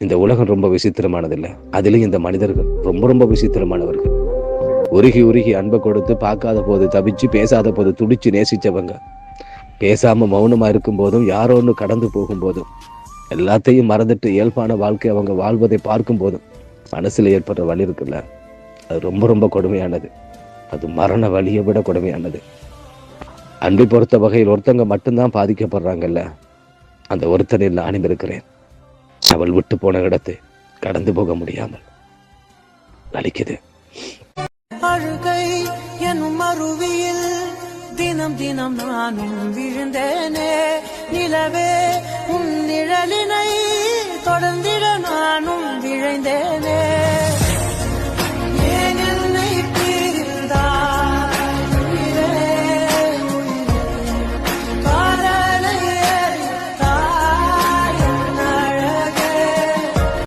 இந்த உலகம் ரொம்ப விசித்திரமானது இல்லை, அதிலும் இந்த மனிதர்கள் ரொம்ப ரொம்ப விசித்திரமானவர்கள். உருகி உருகி அன்பை கொடுத்து பார்க்காத போது தவிச்சு, பேசாத போது துடிச்சு நேசிச்சவங்க, பேசாம மௌனமா இருக்கும் போதும், யாரோன்னு கடந்து போகும் போதும், எல்லாத்தையும் மறந்துட்டு இயல்பான வாழ்க்கை அவங்க வாழ்வதை பார்க்கும் போதும் மனசுல ஏற்படுற வலி இருக்குல்ல, அது ரொம்ப ரொம்ப கொடுமையானது. அது மரண வலியை விட கொடுமையானது. அன்பை பொறுத்த வகையில் ஒருத்தங்க மட்டும்தான் பாதிக்கப்படுறாங்கல்ல, அந்த ஒருத்தனில் நானும் இருக்கிறேன். அவள் விட்டு போன இடத்தை கடந்து போக முடியாமல் வலிக்குது. அழுகை எனும் அருவியில் தினம் தினம் நானும் விழுந்தேனே, நிலவே உன் நிழலினை தொடர்ந்திட நானும் விழைந்தேனே.